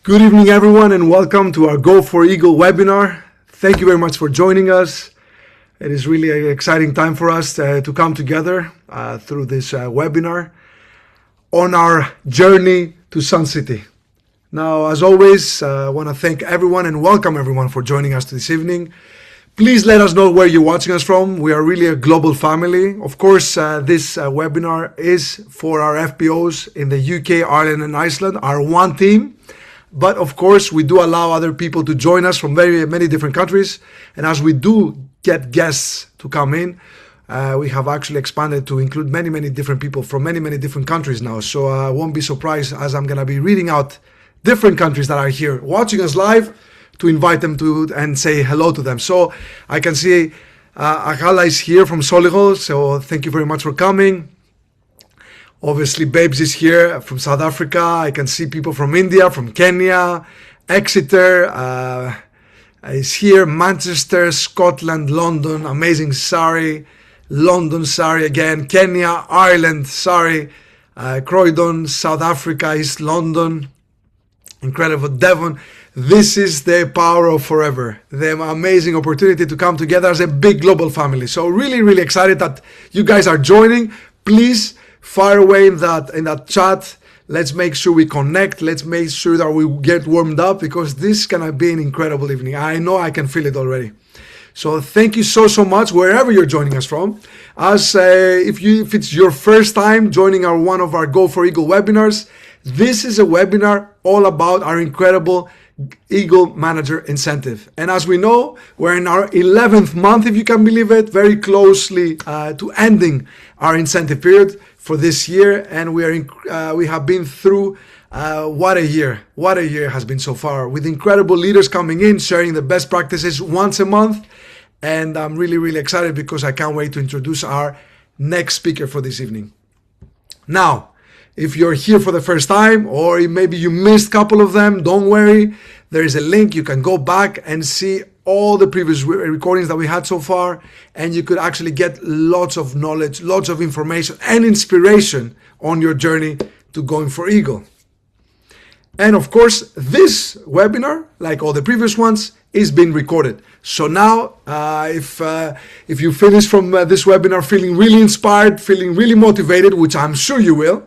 Good evening, everyone, and welcome to our Go for Eagle webinar. Thank you very much for joining us. It is really an exciting time for us to come together through this webinar on our journey to Sun City. Now, as always, I want to thank everyone and welcome everyone for joining us this evening. Please let us know where you're watching us from. We are really a global family. Of course, this webinar is for our FPOs in the UK, Ireland, and Iceland, our one team. But of course, we do allow other people to join us from very many different countries. And as we do get guests to come in, we have actually expanded to include many different people from many different countries now. So I won't be surprised as I'm going to be reading out different countries that are here watching us live to invite them to and say hello to them. So I can see Agala is here from Solihull. So thank you very much for coming. Obviously, Babes is here from South Africa. I can see people from India, from Kenya, Exeter is here, Manchester, Scotland, London, amazing Surrey, London, Surrey again, Kenya, Ireland, Surrey, Croydon, South Africa, East London, incredible, Devon. This is the power of forever, the amazing opportunity to come together as a big global family. So really excited that you guys are joining. Please fire away in that chat. Let's make sure we connect. Let's make sure that we get warmed up because this is gonna be an incredible evening. I know I can feel it already. So thank you so much wherever you're joining us from. As if it's your first time joining one of our Go for Eagle webinars, this is a webinar all about our incredible Eagle Manager Incentive. And as we know, we're in our 11th month, if you can believe it, very closely to ending our incentive period for this year. And we have been through what a year it has been so far, with incredible leaders coming in, sharing the best practices once a month. And I'm really excited because I can't wait to introduce our next speaker for this evening. Now, if you're here for the first time, or maybe you missed a couple of them, don't worry. There is a link. You can go back and see all the previous recordings that we had so far, and you could actually get lots of knowledge, lots of information and inspiration on your journey to going for Eagle. And of course, this webinar, like all the previous ones, is being recorded. So now, if you finish from this webinar feeling really inspired, feeling really motivated, which I'm sure you will,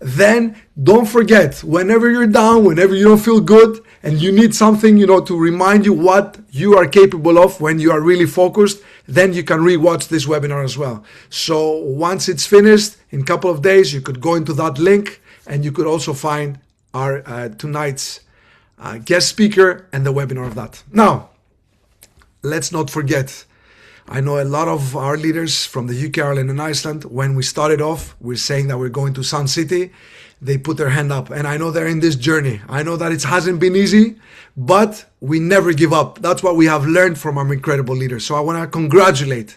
then don't forget, whenever you're down, whenever you don't feel good, and you need something, to remind you what you are capable of when you are really focused, then you can rewatch this webinar as well. So once it's finished, in a couple of days, you could go into that link, and you could also find our tonight's guest speaker and the webinar of that. Now, let's not forget, I know a lot of our leaders from the UK, Ireland, and Iceland, when we started off, we're saying that we're going to Sun City, they put their hand up. And I know they're in this journey. I know that it hasn't been easy, but we never give up. That's what we have learned from our incredible leaders. So I want to congratulate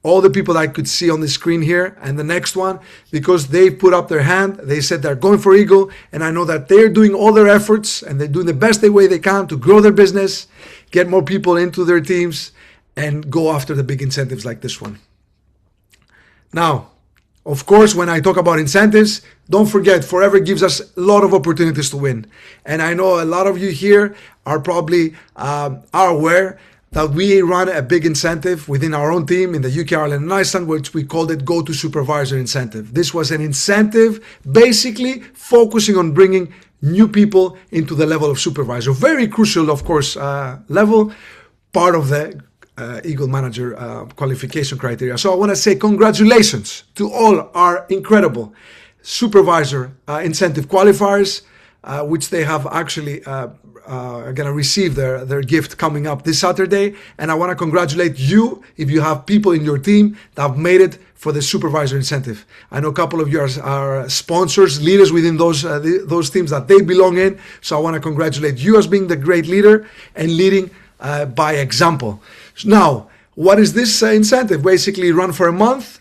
all the people that I could see on the screen here and the next one, because they put up their hand. They said they're going for Eagle. And I know that they're doing all their efforts and they're doing the best way they can to grow their business, get more people into their teams, and go after the big incentives like this one. Now, of course, when I talk about incentives, don't forget, Forever gives us a lot of opportunities to win. And I know a lot of you here are probably are aware that we run a big incentive within our own team in the UK, Ireland, and Iceland, which we called it Go to Supervisor Incentive. This was an incentive basically focusing on bringing new people into the level of supervisor. Very crucial, of course, level, part of the Eagle Manager qualification criteria. So I want to say congratulations to all our incredible supervisor incentive qualifiers, which they have actually are going to receive their gift coming up this Saturday. And I want to congratulate you if you have people in your team that have made it for the supervisor incentive. I know a couple of you are sponsors, leaders within those teams that they belong in. So I want to congratulate you as being the great leader and leading by example. Now, what is this incentive? Basically, run for a month.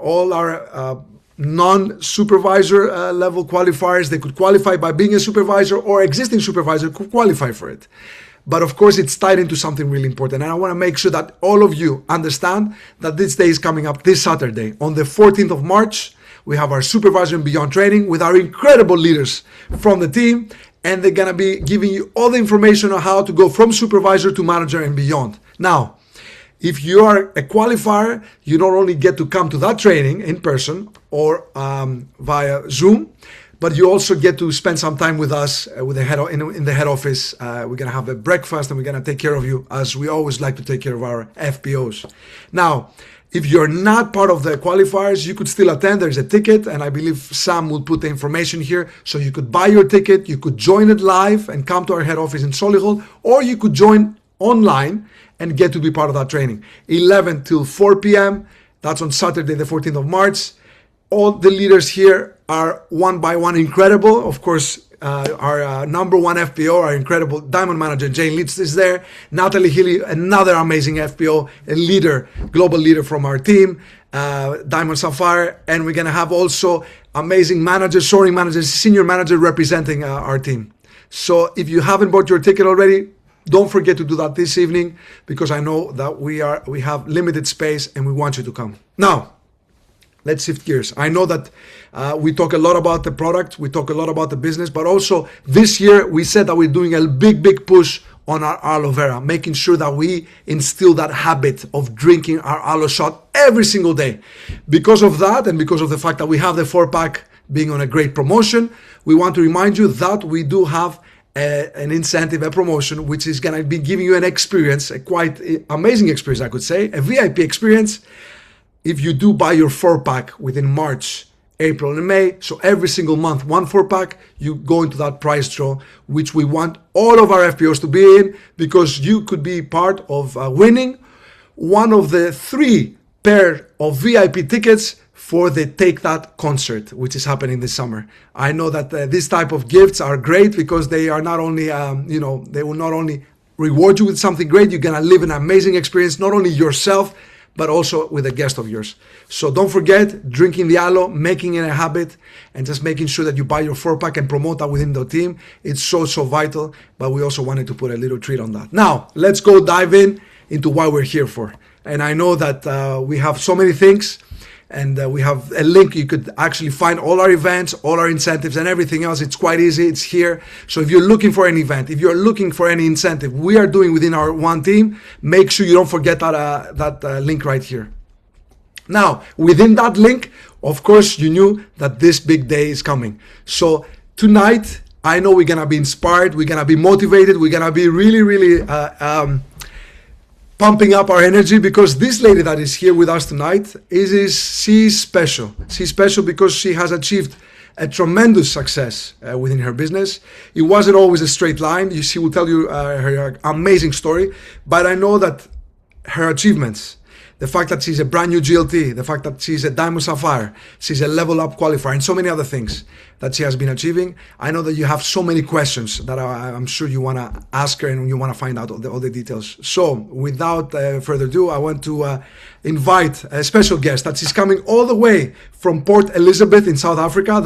All our non-supervisor level qualifiers, they could qualify by being a supervisor, or existing supervisor could qualify for it. But of course, it's tied into something really important. And I want to make sure that all of you understand that this day is coming up this Saturday, on the 14th of March. We have our supervisor and beyond training with our incredible leaders from the team, and they're gonna be giving you all the information on how to go from supervisor to manager and beyond. Now, if you are a qualifier, you not only get to come to that training in person or via Zoom, but you also get to spend some time with us with the in the head office. We're gonna have a breakfast and we're gonna take care of you as we always like to take care of our FPOs. Now, if you're not part of the qualifiers, you could still attend. There's a ticket, and I believe Sam will put the information here. So you could buy your ticket, you could join it live and come to our head office in Solihull, or you could join online and get to be part of that training. 11 till 4 p.m. That's on Saturday, the 14th of March. All the leaders here are one by one incredible. Of course, our number one FPO, our incredible diamond manager, Jane Leeds, is there. Natalie Healy, another amazing FPO, a leader, global leader from our team, Diamond Sapphire. And we're going to have also amazing managers, soaring managers, senior manager representing our team. So if you haven't bought your ticket already, don't forget to do that this evening, because I know that we have limited space and we want you to come. Now, let's shift gears. I know that we talk a lot about the product, we talk a lot about the business, but also this year we said that we're doing a big push on our aloe vera, making sure that we instill that habit of drinking our aloe shot every single day. Because of that, and because of the fact that we have the 4-pack being on a great promotion, we want to remind you that we do have an incentive, a promotion, which is going to be giving you an experience, a quite amazing experience, I could say, a VIP experience, if you do buy your 4-pack within March, April, and May. So every single month, one 4-pack, you go into that prize draw, which we want all of our FPOs to be in, because you could be part of winning one of the 3 pair of VIP tickets for the Take That concert, which is happening this summer. I know that these type of gifts are great because they are not only, they will not only reward you with something great, you're gonna live an amazing experience, not only yourself, but also with a guest of yours. So don't forget, drinking the aloe, making it a habit, and just making sure that you buy your 4-pack and promote that within the team. It's so vital, but we also wanted to put a little treat on that. Now, let's go dive into what we're here for. And I know that we have so many things, and we have a link. You could actually find all our events, all our incentives, and everything else. It's quite easy. It's here. So if you're looking for an event, if you're looking for any incentive we are doing within our one team, make sure you don't forget that link right here. Now, within that link, of course, you knew that this big day is coming. So tonight, I know we're going to be inspired. We're going to be motivated. We're going to be really pumping up our energy, because this lady that is here with us tonight she's special. She's special because she has achieved a tremendous success within her business. It wasn't always a straight line. She will tell you her amazing story, but I know that her achievements, the fact that she's a brand new GLT, the fact that she's a Diamond Sapphire, she's a level up qualifier, and so many other things that she has been achieving. I know that you have so many questions that I'm sure you want to ask her and you want to find out all the details. So without further ado, I want to invite a special guest that she's coming all the way from Port Elizabeth in South Africa.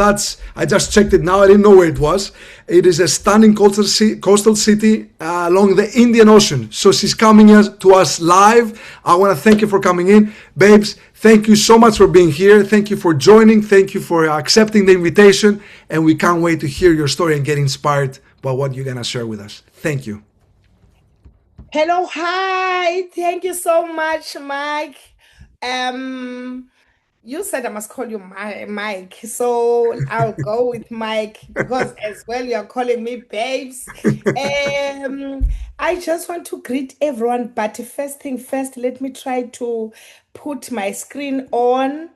I just checked it now. I didn't know where it was. It is a stunning coastal city along the Indian Ocean. So she's coming to us live. I want to thank you for coming in. Babes, thank you so much for being here. Thank you for joining. Thank you for accepting the invitation. And we can't wait to hear your story and get inspired by what you're going to share with us. Thank you. Hello, hi. Thank you so much, Mike. You said I must call you Mike, so I'll go with Mike because as well you're calling me babes. I just want to greet everyone, but first thing first, let me try to put my screen on.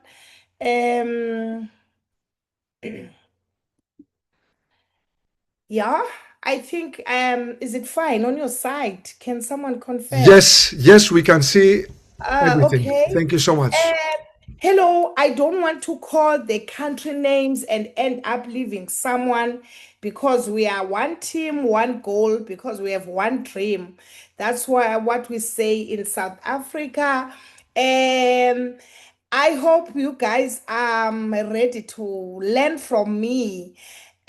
Um, yeah, I think is it fine on your side? Can someone confirm? Yes, we can see everything. Okay. Thank you so much. Hello, I don't want to call the country names and end up leaving someone because we are one team, one goal, because we have one dream. That's why what we say in South Africa. Um, I hope you guys are ready to learn from me.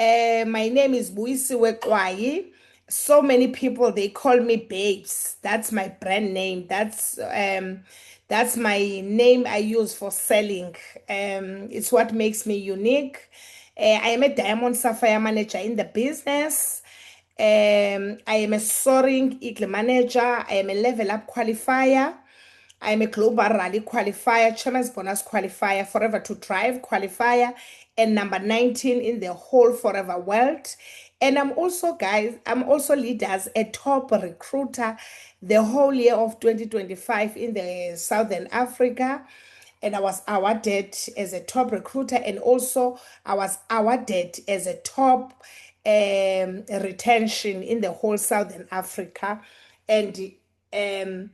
My name is Buisiwe Kwayi. So many people they call me babes. That's my brand name. That's my name I use for selling. It's what makes me unique. I am a diamond sapphire manager in the business. I am a soaring eagle manager. I am a level up qualifier. I'm a global rally qualifier, chairman's bonus qualifier, forever to drive qualifier, and number 19 in the whole forever world. And I'm also, guys, I'm also lead as a top recruiter the whole year of 2025 in the Southern Africa. And I was awarded as a top recruiter, and also I was awarded as a top retention in the whole Southern Africa. And um,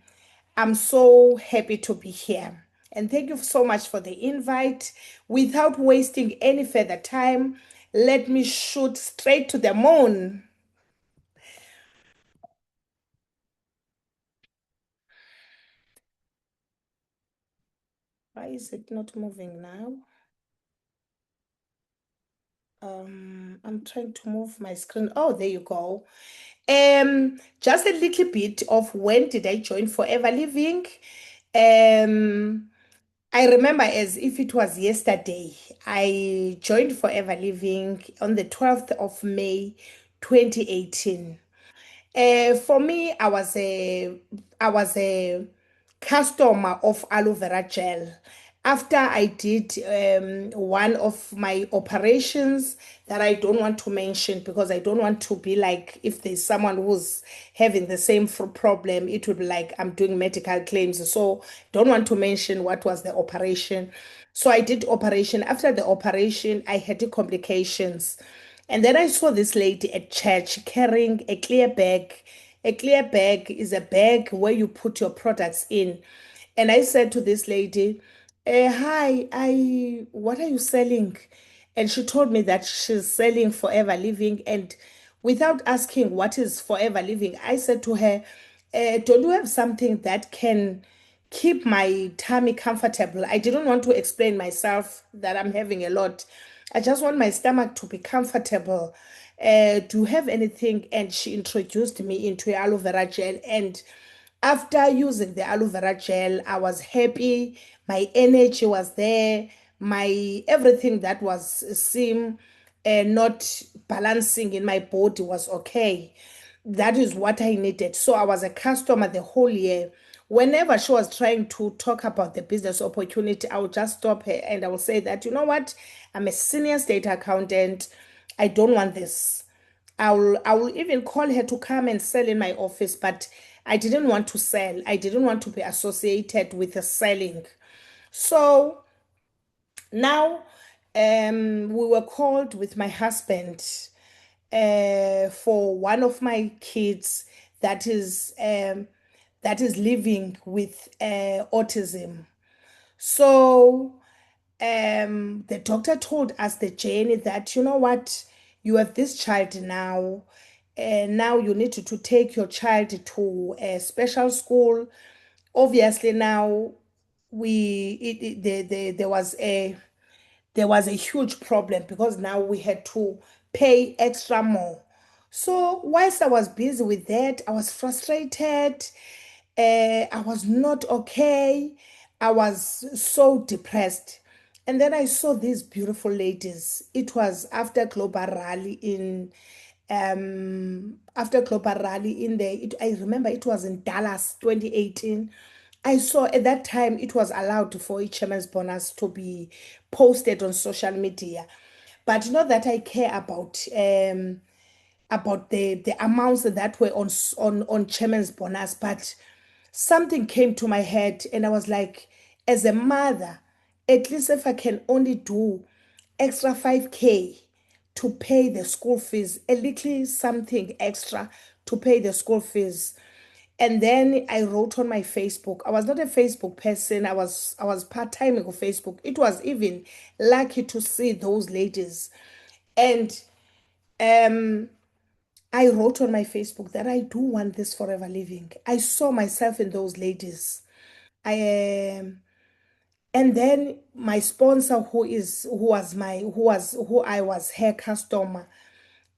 I'm so happy to be here. And thank you so much for the invite. Without wasting any further time, let me shoot straight to the moon. Why is it not moving now? I'm trying to move my screen. Oh, there you go. Just a little bit of when did I join Forever Living? Um, I remember as if it was yesterday. I joined Forever Living on the 12th of May, 2018. For me, I was a customer of aloe vera gel. After I did one of my operations that I don't want to mention because I don't want to be like if there's someone who's having the same problem, it would be like I'm doing medical claims. So don't want to mention what was the operation. So I did operation. After the operation, I had the complications. And then I saw this lady at church carrying a clear bag. A clear bag is a bag where you put your products in. And I said to this lady, hi, what are you selling? And she told me that she's selling Forever Living. And without asking what is Forever Living, I said to her, don't you have something that can keep my tummy comfortable? I didn't want to explain myself that I'm having a lot. I just want my stomach to be comfortable. Do you have anything? And she introduced me into aloe vera gel. And after using the aloe vera gel, I was happy. My energy was there. My everything that was seem not balancing in my body was okay. That is what I needed. So I was a customer the whole year. Whenever she was trying to talk about the business opportunity, I would just stop her and I would say that, you know what, I'm a senior state accountant. I don't want this. I will even call her to come and sell in my office, but I didn't want to sell. I didn't want to be associated with the selling. So now we were called with my husband for one of my kids that is living with autism. So the doctor told us the journey that, you know what, you have this child now, and now you need to take your child to a special school. Obviously, now there was a huge problem because now we had to pay extra more. So whilst I was busy with that, I was frustrated. I was not okay. I was so depressed. And then I saw these beautiful ladies. It was after Global Rally in I remember it was in Dallas 2018. I saw at that time it was allowed for each chairman's bonus to be posted on social media. But not that I care about the amounts that were on chairman's bonus, but something came to my head and I was like, as a mother, at least if I can only do extra 5K to pay the school fees, a little something extra to pay the school fees. And then I wrote on my Facebook. I was not a Facebook person. I was part-time on Facebook. It was even lucky to see those ladies. And I wrote on my Facebook that I do want this forever living. I saw myself in those ladies. I And then my sponsor, who I was her customer,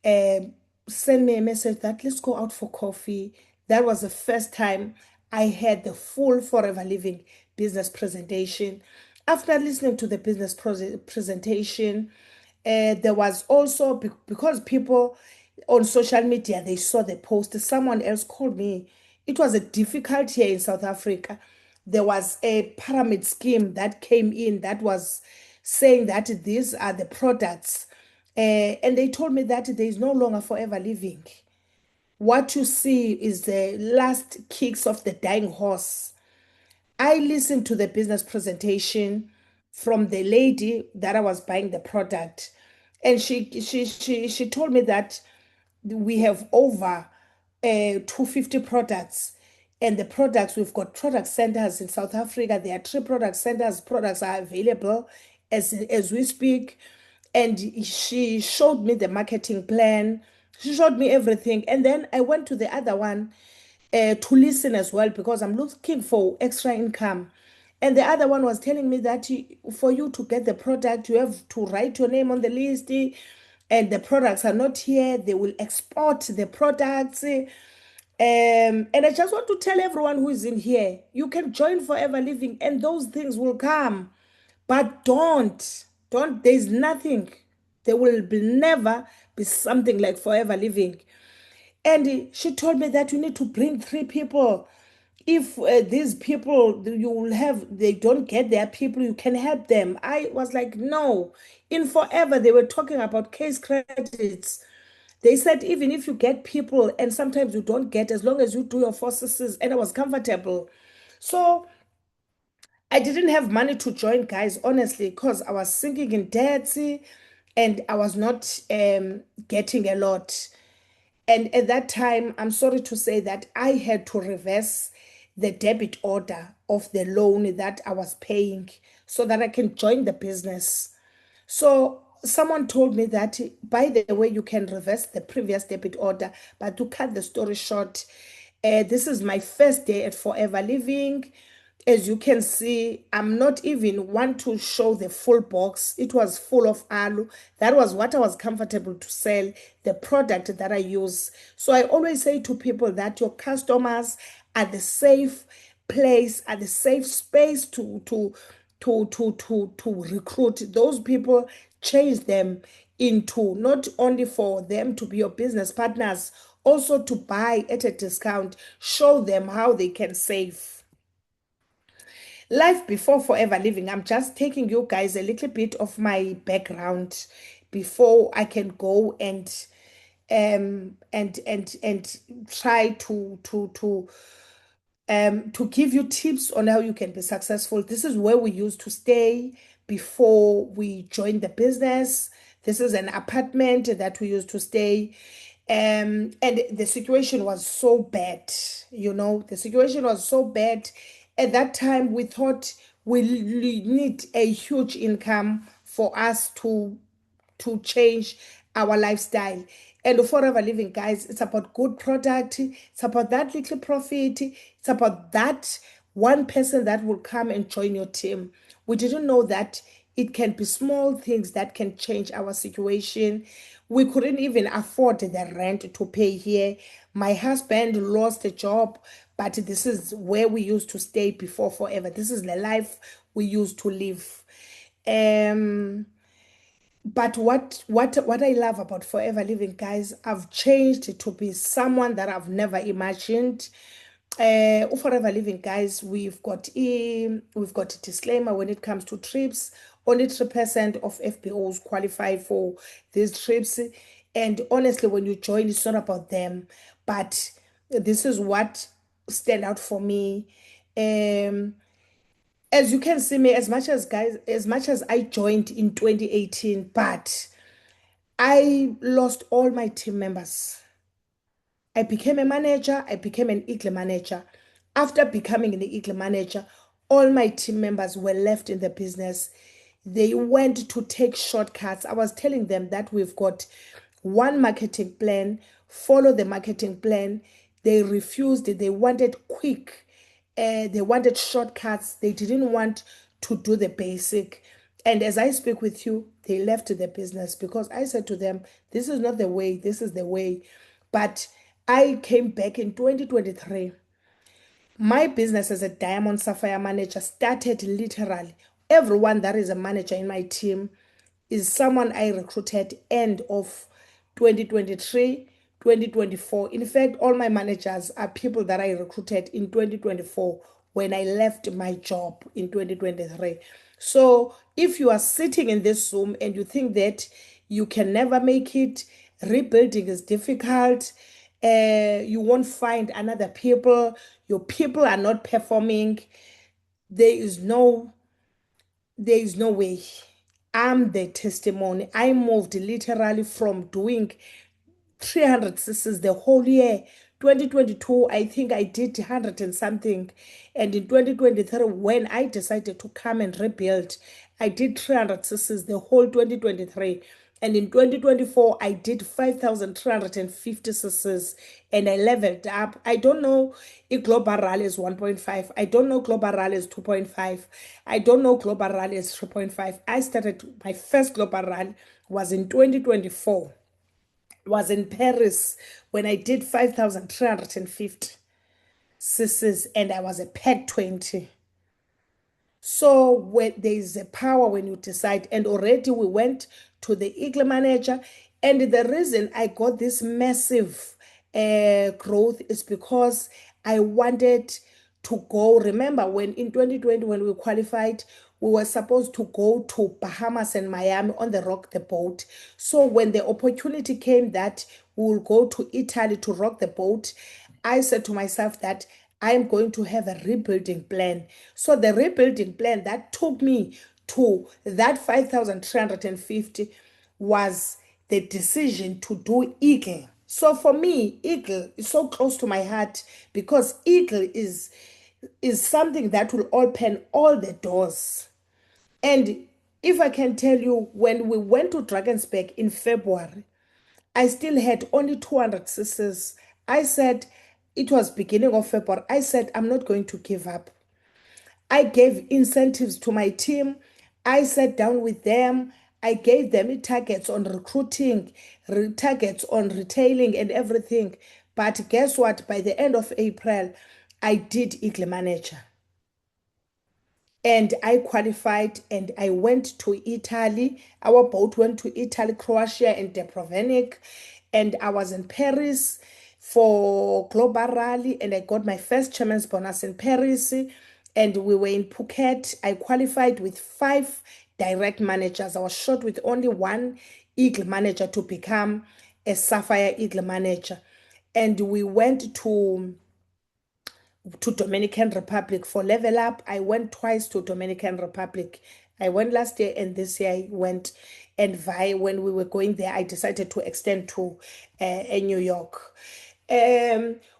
um, sent me a message that let's go out for coffee. That was the first time I had the full forever living business presentation. After listening to the presentation, there was also because people on social media they saw the post. Someone else called me. It was a difficult here in South Africa. There was a pyramid scheme that came in that was saying that these are the products, and they told me that there is no longer forever living. What you see is the last kicks of the dying horse. I listened to the business presentation from the lady that I was buying the product, and she told me that we have over 250 products. And the products, we've got product centers in South Africa. There are three product centers. Products are available as we speak. And she showed me the marketing plan. She showed me everything. And then I went to the other one to listen as well because I'm looking for extra income. And the other one was telling me that for you to get the product, you have to write your name on the list, and the products are not here. They will export the products. And I just want to tell everyone who is in here, you can join Forever Living and those things will come. But there's nothing. There will be never be something like Forever Living. And she told me that you need to bring three people. If these people you will have, they don't get their people, you can help them. I was like, no. In Forever, they were talking about case credits. They said even if you get people and sometimes you don't get, as long as you do your 4 sisters, and I was comfortable. So I didn't have money to join, guys, honestly, because I was sinking in debt and I was not getting a lot. And at that time, I'm sorry to say that I had to reverse the debit order of the loan that I was paying so that I can join the business. So someone told me that, by the way, you can reverse the previous debit order. But to cut the story short, this is my first day at Forever Living. As you can see, I'm not even want to show the full box. It was full of alu. That was what I was comfortable to sell, the product that I use. So I always say to people that your customers are the safe place, are the safe space to recruit those people, change them into not only for them to be your business partners, also to buy at a discount, show them how they can save. Life before Forever Living. I'm just taking you guys a little bit of my background before I can go and try to give you tips on how you can be successful. This is where we used to stay before we joined the business. This is an apartment that we used to stay. And the situation was so bad, the situation was so bad. At that time, we thought we need a huge income for us to change our lifestyle. And Forever Living, guys, it's about good product. It's about that little profit. It's about that one person that will come and join your team. We didn't know that it can be small things that can change our situation. We couldn't even afford the rent to pay here. My husband lost a job, but this is where we used to stay before Forever. This is the life we used to live. Um, but what I love about Forever Living, guys, I've changed to be someone that I've never imagined. Forever Living, guys, we've got a disclaimer when it comes to trips. Only 3% of FBOs qualify for these trips. And honestly, when you join, it's not about them. But this is what stand out for me. Um, as you can see me, as much as I joined in 2018, but I lost all my team members. I became a manager, I became an Eagle manager. After becoming an Eagle manager, all my team members were left in the business. They went to take shortcuts. I was telling them that we've got one marketing plan, follow the marketing plan. They refused, they wanted quick, they wanted shortcuts, they didn't want to do the basic. And as I speak with you, they left the business because I said to them, this is not the way, this is the way. But I came back in 2023. My business as a diamond sapphire manager started literally. Everyone that is a manager in my team is someone I recruited end of 2023, 2024. In fact, all my managers are people that I recruited in 2024 when I left my job in 2023. So if you are sitting in this Zoom and you think that you can never make it, rebuilding is difficult, you won't find another people, your people are not performing, there is no way. I'm the testimony. I moved literally from doing 300 cc's the whole year. 2022, I think I did 100 and something. And in 2023, when I decided to come and rebuild, I did 300 cc's the whole 2023. And in 2024, I did 5,350 cc's and I leveled up. I don't know if Global Rally is 1.5. I don't know Global Rally is 2.5. I don't know Global Rally is 3.5. I started, my first Global Rally was in 2024, was in Paris when I did 5,350 cc's and I was a PEG 20. So when there is a power when you decide, and already we went to the Eagle manager, and the reason I got this massive growth is because I wanted to go. Remember when in 2020 when we qualified, we were supposed to go to Bahamas and Miami on the Rock the Boat. So when the opportunity came that we will go to Italy to rock the boat, I said to myself that I'm going to have a rebuilding plan. So the rebuilding plan that took me to that 5,350 was the decision to do Eagle. So for me, Eagle is so close to my heart because Eagle is something that will open all the doors. And if I can tell you, when we went to Drakensberg in February, I still had only 200 cc's. I said, it was beginning of February. I said, I'm not going to give up. I gave incentives to my team. I sat down with them. I gave them targets on recruiting, targets on retailing and everything. But guess what? By the end of April, I did Eagle Manager and I qualified and I went to Italy. Our boat went to Italy, Croatia, and Dubrovnik. And I was in Paris for Global Rally and I got my first chairman's bonus in Paris. And we were in Phuket. I qualified with 5 direct managers. I was short with only one Eagle manager to become a Sapphire Eagle manager. And we went to Dominican Republic for level up. I went twice to Dominican Republic. I went last year and this year I went. And when we were going there, I decided to extend to New York.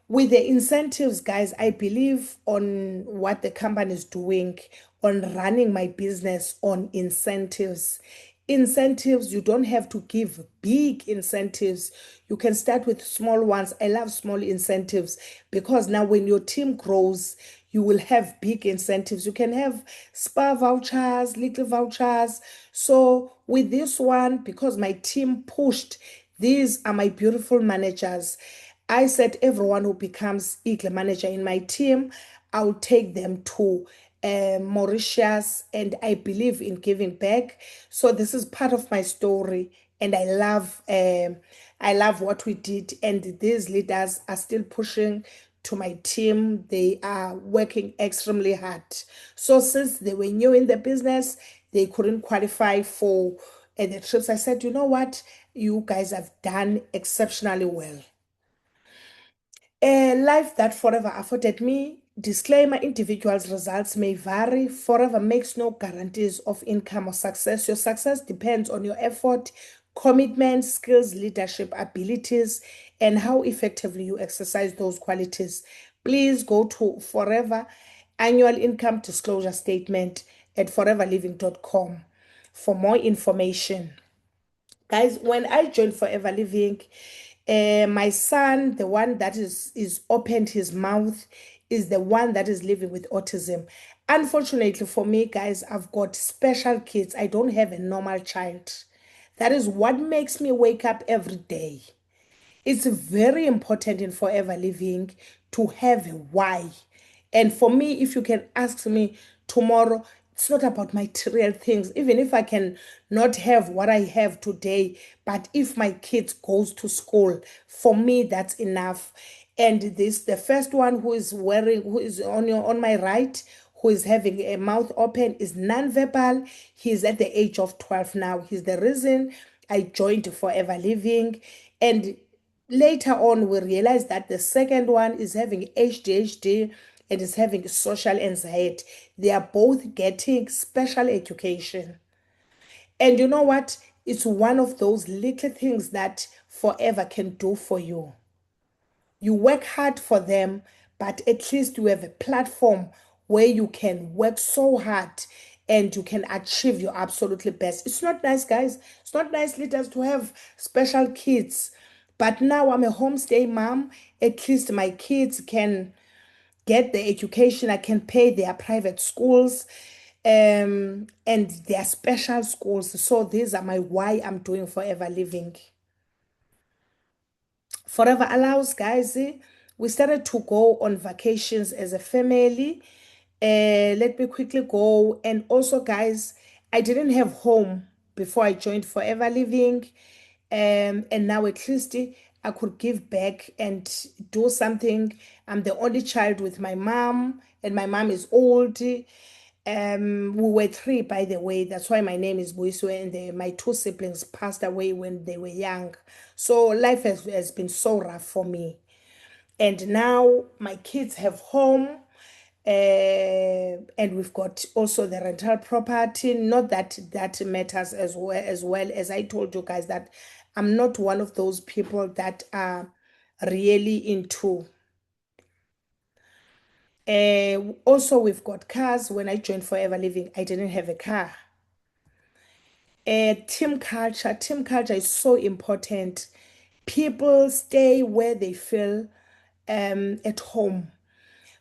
With the incentives, guys, I believe on what the company is doing, on running my business on incentives. Incentives, you don't have to give big incentives. You can start with small ones. I love small incentives because now when your team grows, you will have big incentives. You can have spa vouchers, little vouchers. So with this one, because my team pushed, these are my beautiful managers. I said everyone who becomes Eagle manager in my team, I'll take them to Mauritius, and I believe in giving back. So this is part of my story, and I love what we did. And these leaders are still pushing to my team. They are working extremely hard. So since they were new in the business, they couldn't qualify for the trips. I said, you know what, you guys have done exceptionally well. A life that forever afforded me. Disclaimer, individuals' results may vary. Forever makes no guarantees of income or success. Your success depends on your effort, commitment, skills, leadership, abilities, and how effectively you exercise those qualities. Please go to Forever Annual Income Disclosure Statement at foreverliving.com for more information. Guys, when I joined Forever Living, my son, the one that is opened his mouth, is the one that is living with autism. Unfortunately for me, guys, I've got special kids. I don't have a normal child. That is what makes me wake up every day. It's very important in Forever Living to have a why. And for me, if you can ask me tomorrow, it's not about material things. Even if I can not have what I have today, but if my kids goes to school, for me that's enough. And this the first one who is on my right, who is having a mouth open, is non-verbal. He's at the age of 12 now. He's the reason I joined Forever Living. And later on, we realized that the second one is having ADHD and is having social anxiety. They are both getting special education. And you know what? It's one of those little things that Forever can do for you. You work hard for them, but at least you have a platform where you can work so hard and you can achieve your absolutely best. It's not nice, guys. It's not nice, leaders, to have special kids. But now I'm a homestay mom. At least my kids can get the education. I can pay their private schools and their special schools. So these are my why I'm doing Forever Living. Forever allows, guys. We started to go on vacations as a family. Let me quickly go. And also, guys, I didn't have home before I joined Forever Living. And now at least I could give back and do something. I'm the only child with my mom, and my mom is old. We were three, by the way. That's why my name is Buiswe, and my two siblings passed away when they were young. So life has been so rough for me. And now my kids have home, and we've got also the rental property. Not that that matters as I told you guys that I'm not one of those people that are really into. Also, we've got cars. When I joined Forever Living, I didn't have a car. Team culture is so important. People stay where they feel at home.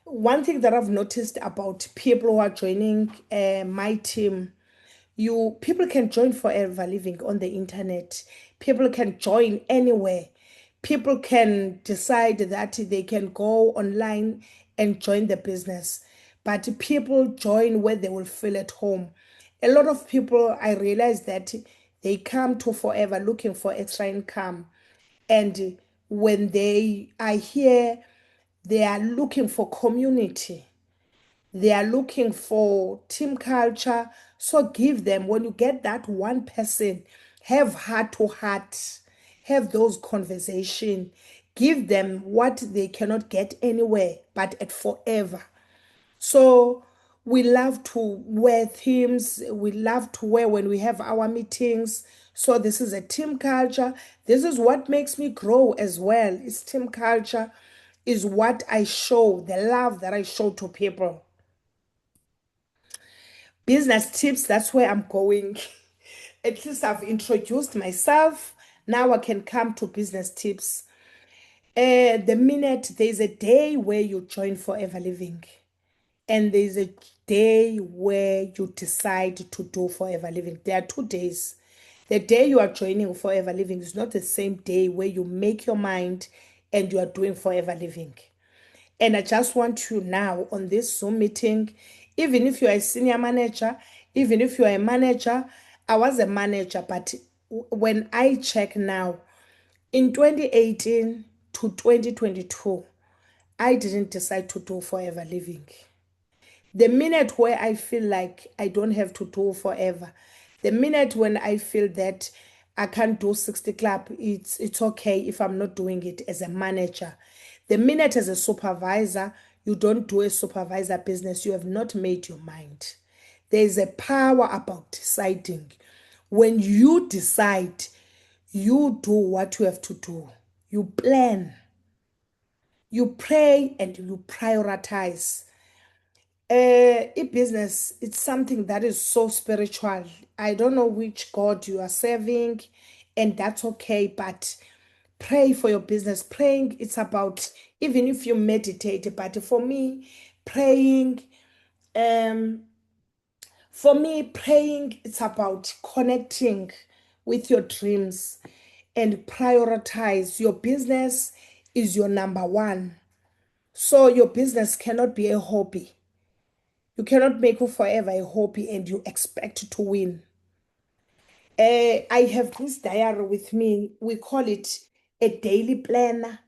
One thing that I've noticed about people who are joining my team, you people can join Forever Living on the internet. People can join anywhere. People can decide that they can go online and join the business, but people join where they will feel at home. A lot of people, I realize that they come to Forever looking for extra income, and when they are here, they are looking for community. They are looking for team culture. So give them, when you get that one person, have heart to heart, have those conversation. Give them what they cannot get anywhere but at Forever. So we love to wear themes. We love to wear when we have our meetings. So this is a team culture. This is what makes me grow as well. It's team culture is what I show, the love that I show to people. Business tips, that's where I'm going. At least I've introduced myself. Now I can come to business tips. The minute there's a day where you join Forever Living, and there's a day where you decide to do Forever Living. There are 2 days. The day you are joining Forever Living is not the same day where you make your mind and you are doing Forever Living. And I just want you now on this Zoom meeting, even if you are a senior manager, even if you are a manager, I was a manager, but when I check now, in 2018 to 2022, I didn't decide to do Forever Living. The minute where I feel like I don't have to do Forever, the minute when I feel that I can't do 60 club, it's okay if I'm not doing it as a manager. The minute as a supervisor, you don't do a supervisor business, you have not made your mind. There is a power about deciding. When you decide, you do what you have to do. You plan, you pray, and you prioritize. E-business, it's something that is so spiritual. I don't know which God you are serving, and that's okay, but pray for your business. Praying, it's about, even if you meditate, but praying, um, praying, it's about connecting with your dreams and prioritize. Your business is your number one. So your business cannot be a hobby. You cannot make it forever a hobby and you expect to win. I have this diary with me. We call it a daily planner.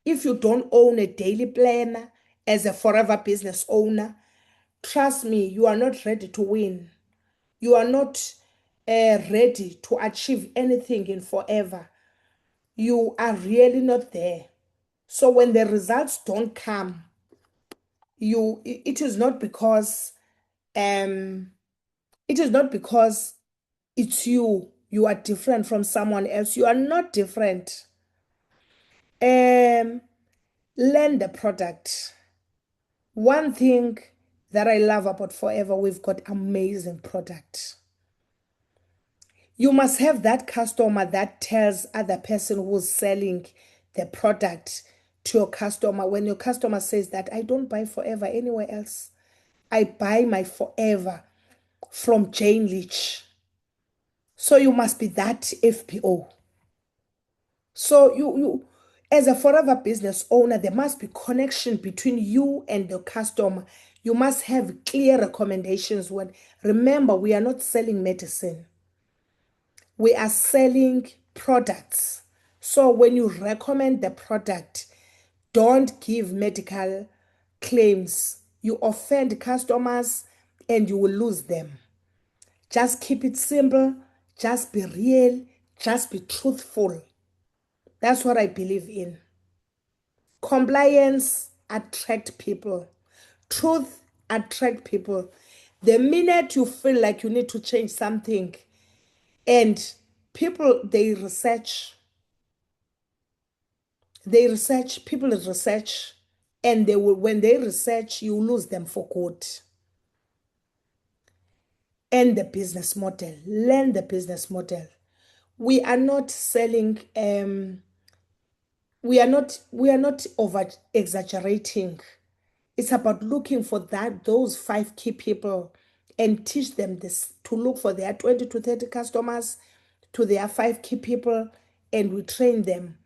If you don't own a daily planner as a forever business owner, trust me, you are not ready to win. You are not ready to achieve anything in forever. You are really not there. So when the results don't come, it is not because um it is not because it's you. You are different from someone else. You are not different. Um, Learn the product. One thing that I love about Forever, we've got amazing product. You must have that customer that tells other person who's selling the product to your customer. When your customer says that, I don't buy Forever anywhere else. I buy my Forever from Jane Leach. So you must be that FPO. So you as a forever business owner, there must be connection between you and the customer. You must have clear recommendations. When remember, we are not selling medicine. We are selling products. So when you recommend the product, don't give medical claims. You offend customers and you will lose them. Just keep it simple, just be real, just be truthful. That's what I believe in. Compliance attract people. Truth attract people. The minute you feel like you need to change something and people people research and they will when they research you lose them for good. And the business model. Learn the business model. We are not selling we are not over exaggerating. It's about looking for those five key people and teach them this to look for their 20 to 30 customers to their five key people, and we train them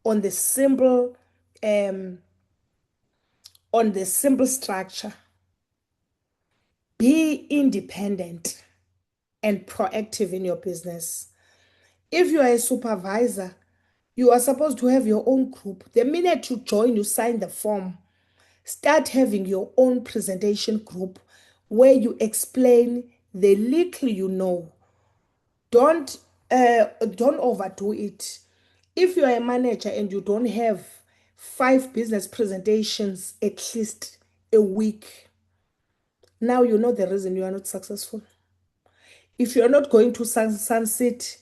on the simple um on the simple structure. Be independent and proactive in your business. If you are a supervisor, you are supposed to have your own group. The minute you join, you sign the form. Start having your own presentation group where you explain the little you know. Don't don't overdo it. If you are a manager and you don't have 5 business presentations at least a week, now you know the reason you are not successful. If you're not going to sunset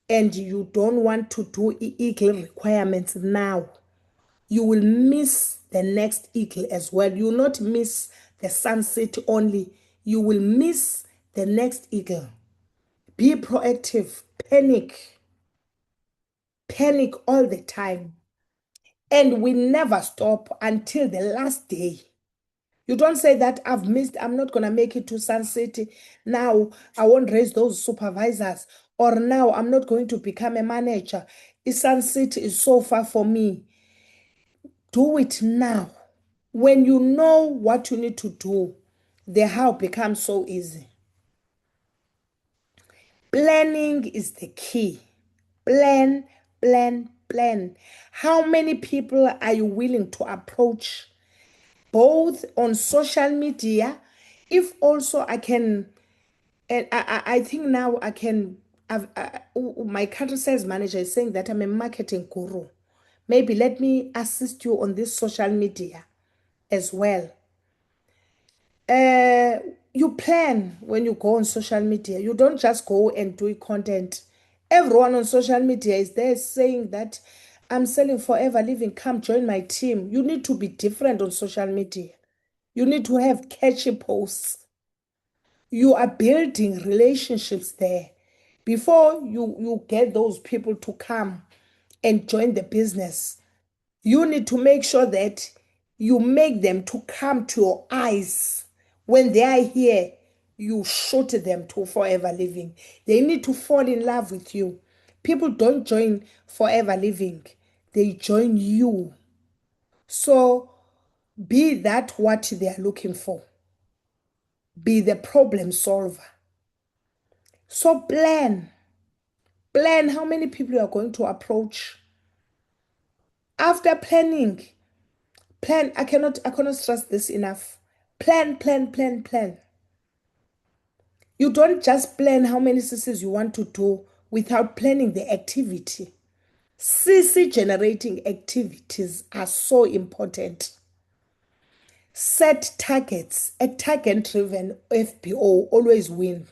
and you don't want to do eagle requirements now, you will miss the next eagle as well. You will not miss the sunset only. You will miss the next eagle. Be proactive. Panic all the time. And we never stop until the last day. You don't say that I've missed, I'm not going to make it to Sun City. Now I won't raise those supervisors. Or now I'm not going to become a manager. Sun City is so far for me. Do it now. When you know what you need to do, the how becomes so easy. Planning is the key. Plan, plan, plan. How many people are you willing to approach, both on social media? If also I can, and I think now I can. My country sales manager is saying that I'm a marketing guru. Maybe let me assist you on this social media as well. uh you plan when you go on social media. You don't just go and do content. Everyone on social media is there saying that I'm selling forever living, come join my team. You need to be different on social media. You need to have catchy posts. You are building relationships there before you get those people to come and join the business. You need to make sure that you make them to come to your eyes. When they are here, you shoot them to forever living. They need to fall in love with you. People don't join forever living, they join you. So Be that what they are looking for. Be the problem solver. So plan. Plan how many people you are going to approach. After planning, plan. I cannot stress this enough. Plan, plan, plan, plan. You don't just plan how many CCs you want to do without planning the activity. CC generating activities are so important. Set targets. A target driven FBO always win.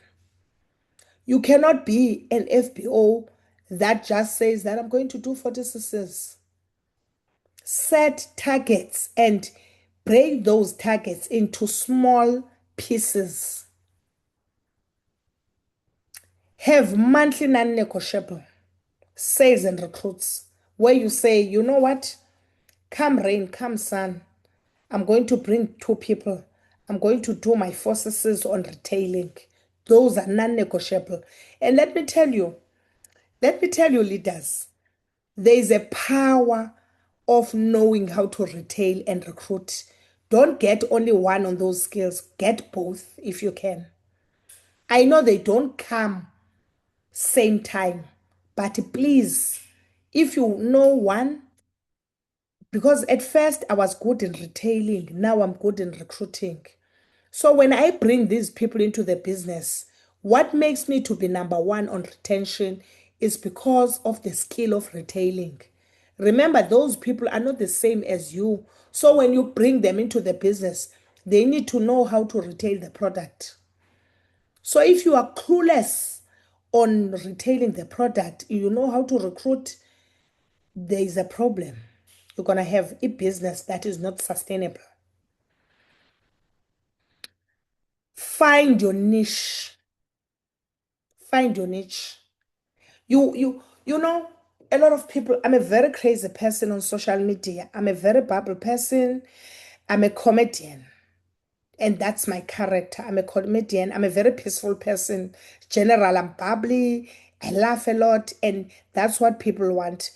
You cannot be an FBO that just says that I'm going to do 40 CCs. Set targets and break those targets into small pieces. Have monthly non-negotiable sales and recruits where you say, you know what? Come rain, come sun. I'm going to bring 2 people. I'm going to do my 4 CCs on retailing. Those are non-negotiable. And let me tell you, leaders, there is a power of knowing how to retail and recruit. Don't get only one on those skills. Get both if you can. I know they don't come same time, but please, if you know one, because at first I was good in retailing, now I'm good in recruiting. So when I bring these people into the business, what makes me to be number one on retention is because of the skill of retailing. Remember, those people are not the same as you. So when you bring them into the business, they need to know how to retail the product. So if you are clueless on retailing the product, you know how to recruit, there is a problem. You're going to have a business that is not sustainable. Find your niche. Find your niche. You know, a lot of people, I'm a very crazy person on social media. I'm a very bubble person. I'm a comedian. And that's my character. I'm a comedian. I'm a very peaceful person. General, I'm bubbly. I laugh a lot. And that's what people want.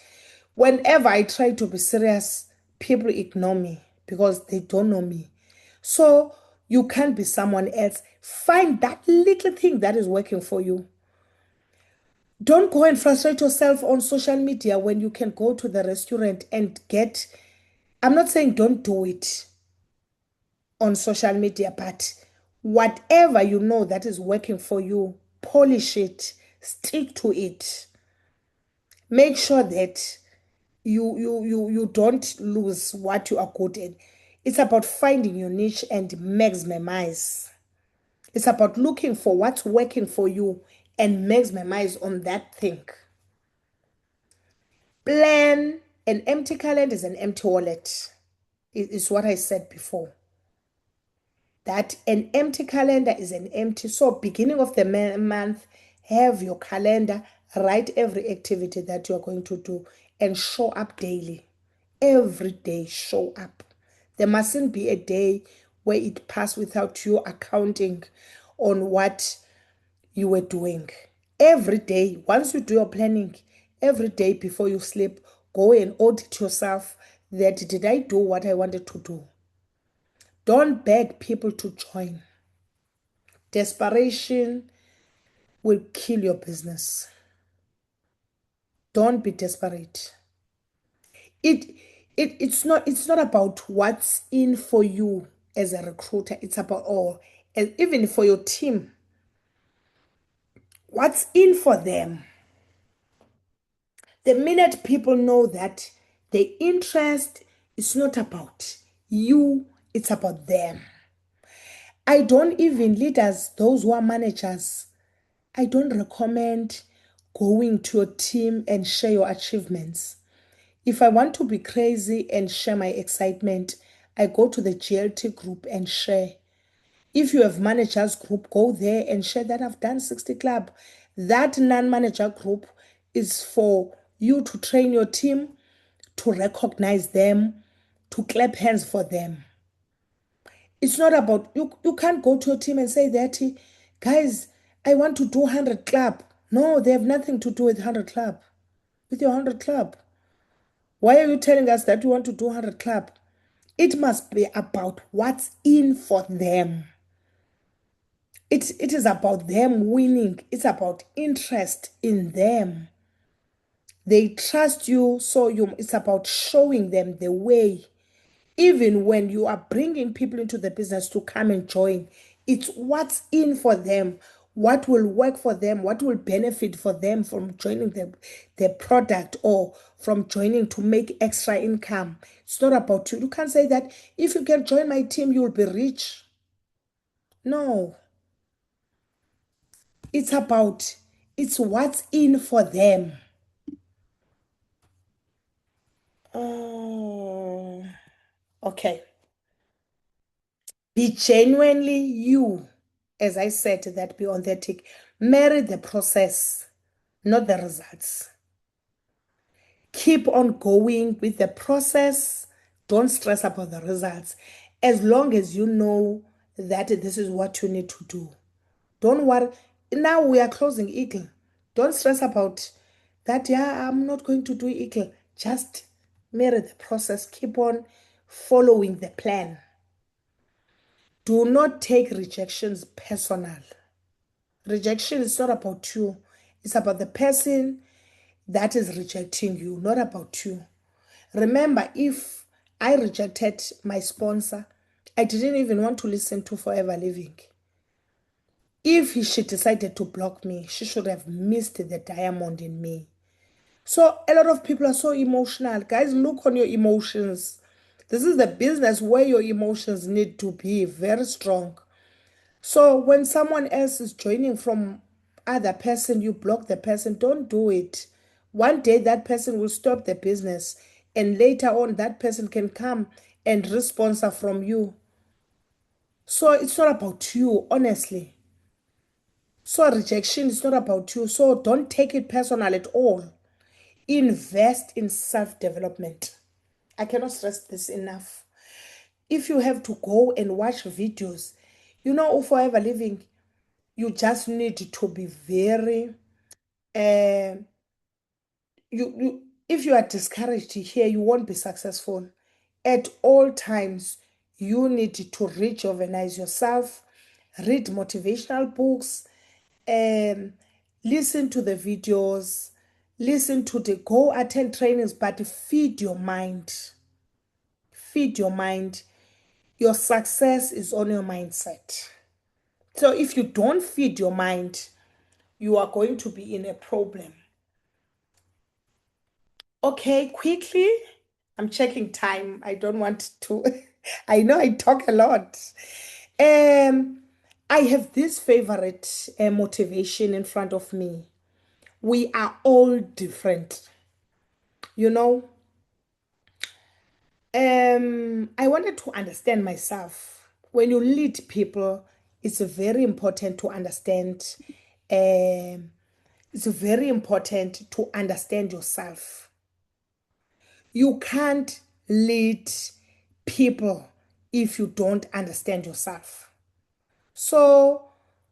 Whenever I try to be serious, people ignore me because they don't know me. So you can't be someone else. Find that little thing that is working for you. Don't go and frustrate yourself on social media when you can go to the restaurant and get. I'm not saying don't do it on social media, but whatever you know that is working for you, polish it, stick to it. Make sure that you don't lose what you are good at. It's about finding your niche and maximize. It's about looking for what's working for you and maximize on that thing. Plan. An empty calendar is an empty wallet. It's what I said before. That an empty calendar is an empty. So, beginning of the month, have your calendar, write every activity that you're going to do, and show up daily. Every day, show up. There mustn't be a day where it passed without you accounting on what you were doing. Every day, once you do your planning, every day before you sleep, go and audit yourself that did I do what I wanted to do? Don't beg people to join. Desperation will kill your business. Don't be desperate. It, it's not about what's in for you as a recruiter. It's about all, and even for your team, what's in for them. The minute people know that the interest is not about you, it's about them. I don't even leaders, those who are managers, I don't recommend going to a team and share your achievements. If I want to be crazy and share my excitement, I go to the GLT group and share. If you have managers group, go there and share that I've done 60 club. That non-manager group is for you to train your team, to recognize them, to clap hands for them. It's not about you can't go to a team and say that, guys, I want to do 100 club. No, they have nothing to do with 100 club. With your 100 club. Why are you telling us that you want to do 100 club? It must be about what's in for them. It is about them winning. It's about interest in them. They trust you, so it's about showing them the way. Even when you are bringing people into the business to come and join, it's what's in for them, what will work for them, what will benefit for them from joining the product or from joining to make extra income. It's not about you. You can't say that if you can join my team, you'll be rich. No, it's about it's what's in for them. Oh, okay. Be genuinely you. As I said, that be authentic. Marry the process, not the results. Keep on going with the process. Don't stress about the results. As long as you know that this is what you need to do. Don't worry. Now we are closing Eagle. Don't stress about that. Yeah, I'm not going to do Eagle. Just marry the process. Keep on following the plan. Do not take rejections personal. Rejection is not about you. It's about the person that is rejecting you, not about you. Remember, if I rejected my sponsor, I didn't even want to listen to Forever Living. If she decided to block me, she should have missed the diamond in me. So a lot of people are so emotional. Guys, look on your emotions. This is the business where your emotions need to be very strong. So when someone else is joining from other person, you block the person. Don't do it. One day that person will stop the business, and later on that person can come and responsor from you. So it's not about you, honestly. So rejection is not about you. So don't take it personal at all. Invest in self-development. I cannot stress this enough. If you have to go and watch videos, Forever Living, you just need to be very uh, you if you are discouraged here, you won't be successful. At all times, you need to rejuvenate yourself, read motivational books, um, listen to the videos, listen to the go attend trainings, but feed your mind. Feed your mind. Your success is on your mindset. So if you don't feed your mind, you are going to be in a problem. Okay, quickly. I'm checking time. I don't want to. I know I talk a lot. Um, I have this favorite motivation in front of me. We are all different. You know, I wanted to understand myself. When you lead people, it's very important to understand. Um, it's very important to understand yourself. You can't lead people if you don't understand yourself. So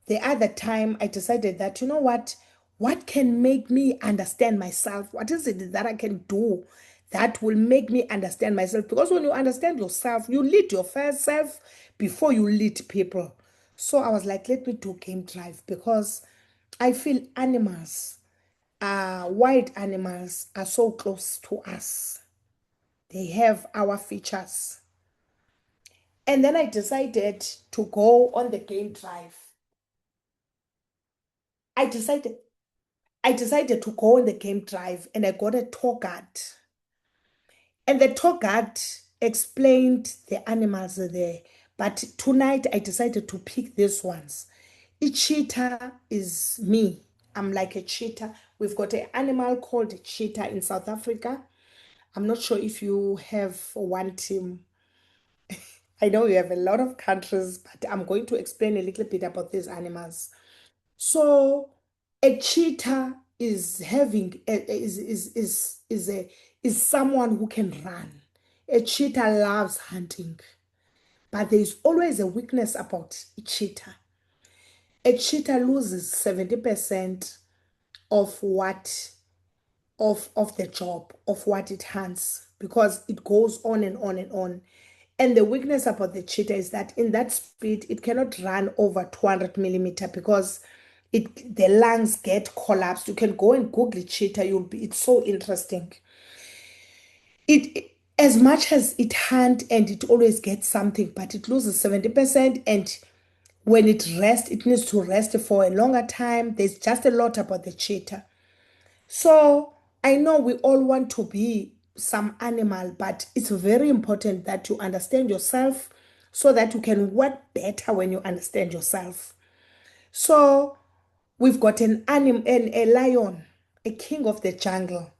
the other time I decided that, you know what? What can make me understand myself? What is it that I can do that will make me understand myself? Because when you understand yourself, you lead your first self before you lead people. So I was like, let me do game drive because I feel wild animals are so close to us. They have our features. And then I decided to go on the game drive. I decided I decided to go on the game drive and I got a tour guide. And the tour guide explained the animals there. But tonight I decided to pick these ones. A cheetah is me. I'm like a cheetah. We've got an animal called a cheetah in South Africa. I'm not sure if you have one team. I know you have a lot of countries, but I'm going to explain a little bit about these animals. So a cheetah is having is someone who can run. A cheetah loves hunting, but there is always a weakness about a cheetah. A cheetah loses 70% of what of the job of what it hunts because it goes on and on and on. And the weakness about the cheetah is that in that speed, it cannot run over 200 millimeter because the lungs get collapsed. You can go and Google cheetah. It's so interesting. As much as it hunt and it always gets something, but it loses 70%. And when it rests, it needs to rest for a longer time. There's just a lot about the cheetah. So I know we all want to be some animal, but it's very important that you understand yourself so that you can work better when you understand yourself. So we've got a lion, a king of the jungle.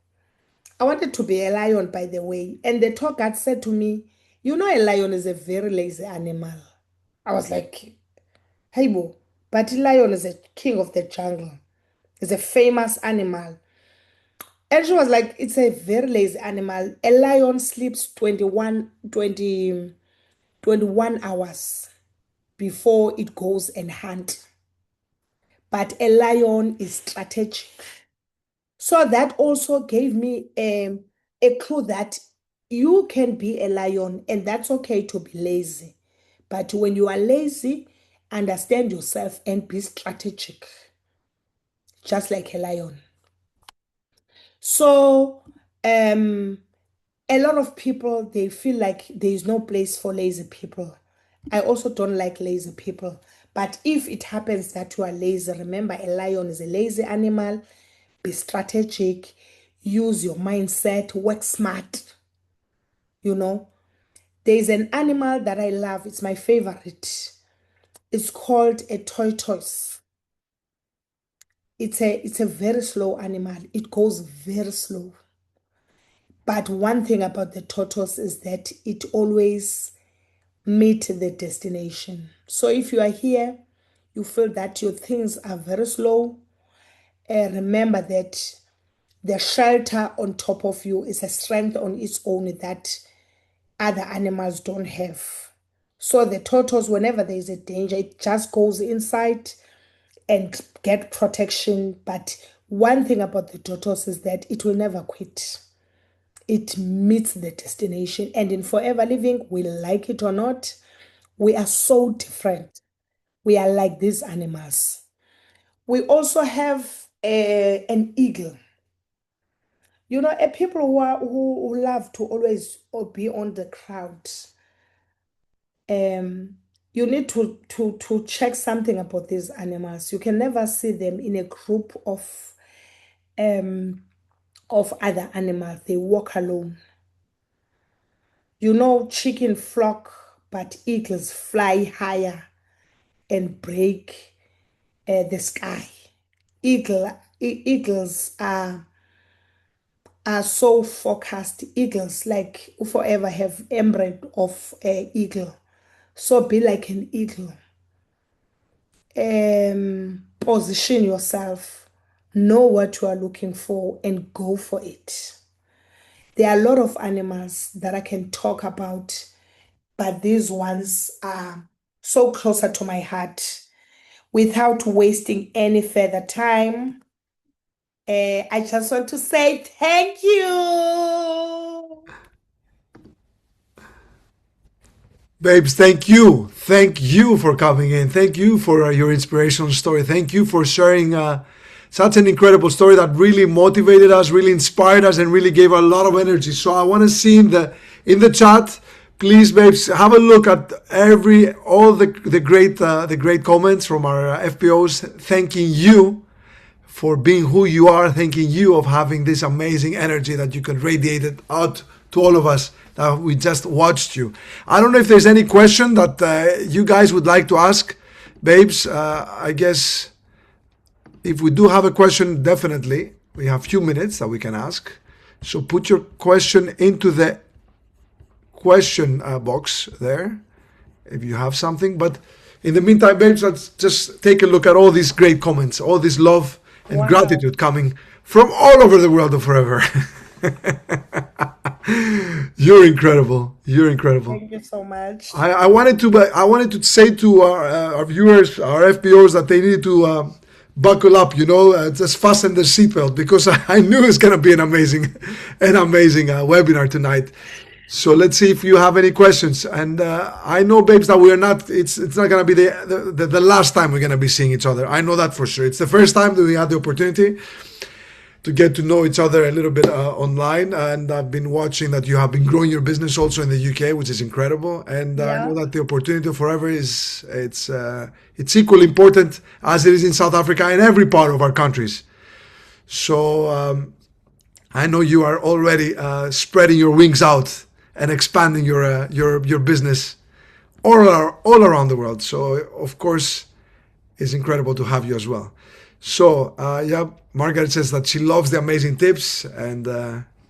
I wanted to be a lion, by the way. And the tour guide said to me, "You know, a lion is a very lazy animal." I was like, "Hey, boo, but a lion is a king of the jungle. It's a famous animal." And she was like, "It's a very lazy animal. A lion sleeps 21 hours before it goes and hunt. But a lion is strategic." So that also gave me a clue that you can be a lion and that's okay to be lazy. But when you are lazy, understand yourself and be strategic, just like a lion. So, a lot of people they feel like there is no place for lazy people. I also don't like lazy people. But if it happens that you are lazy, remember a lion is a lazy animal. Be strategic, use your mindset, work smart. You know, there's an animal that I love, it's my favorite. It's called a tortoise. It's a very slow animal. It goes very slow. But one thing about the tortoise is that it always meet the destination. So if you are here, you feel that your things are very slow, remember that the shelter on top of you is a strength on its own that other animals don't have. So the tortoise, whenever there is a danger, it just goes inside and get protection. But one thing about the tortoise is that it will never quit. It meets the destination. And in Forever Living, we like it or not, we are so different. We are like these animals. We also have an eagle. You know, people who love to always be on the crowd. You need to check something about these animals. You can never see them in a group of other animals. They walk alone. You know, chicken flock, but eagles fly higher and break the sky. Eagles are so focused. Eagles, like forever, have emblem of eagle. So be like an eagle. Position yourself, know what you are looking for, and go for it. There are a lot of animals that I can talk about, but these ones are so closer to my heart. Without wasting any further time, I just want to say thank you. Babes, thank you. Thank you for coming in. Thank you for your inspirational story. Thank you for sharing such an incredible story that really motivated us, really inspired us, and really gave a lot of energy. So I want to see in the chat, please, babes, have a look at all the great comments from our FPOs, thanking you for being who you are, thanking you of having this amazing energy that you can radiate it out to all of us that we just watched you. I don't know if there's any question that you guys would like to ask, babes. I guess if we do have a question, definitely we have a few minutes that we can ask. So put your question into the question box there if you have something. But in the meantime, babes, let's just take a look at all these great comments, all this love and Wow. gratitude coming from all over the world of Forever. You're incredible. You're incredible. Thank you so much. I wanted to say to our viewers, our FBOs, that they need to buckle up. Just fasten their seatbelt because I knew it's gonna be an amazing webinar tonight. So let's see if you have any questions. And I know, babes, that we're not. It's not gonna be the last time we're gonna be seeing each other. I know that for sure. It's the first time that we had the opportunity to get to know each other a little bit online. And I've been watching that you have been growing your business also in the UK, which is incredible. And I know Yeah. that the opportunity forever is it's equally important as it is in South Africa and every part of our countries. So I know you are already spreading your wings out and expanding your business all around the world. So of course, it's incredible to have you as well. So yeah, Margaret says that she loves the amazing tips, and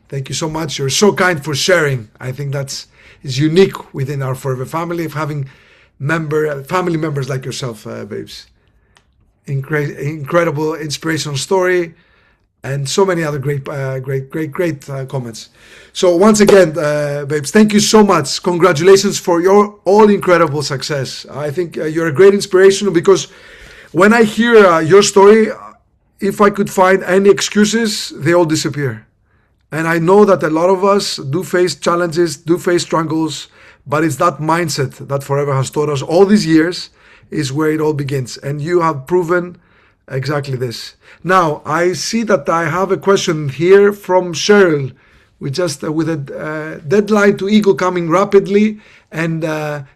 thank you so much. You're so kind for sharing. I think that's is unique within our Forever family of having family members like yourself, babes. Incredible inspirational story and so many other great comments. So once again, babes, thank you so much. Congratulations for your all incredible success. I think you're a great inspiration because when I hear your story, if I could find any excuses, they all disappear. And I know that a lot of us do face challenges, do face struggles, but it's that mindset that Forever has taught us all these years is where it all begins. And you have proven exactly this. Now, I see that I have a question here from Cheryl. We just, with a deadline to Eagle coming rapidly and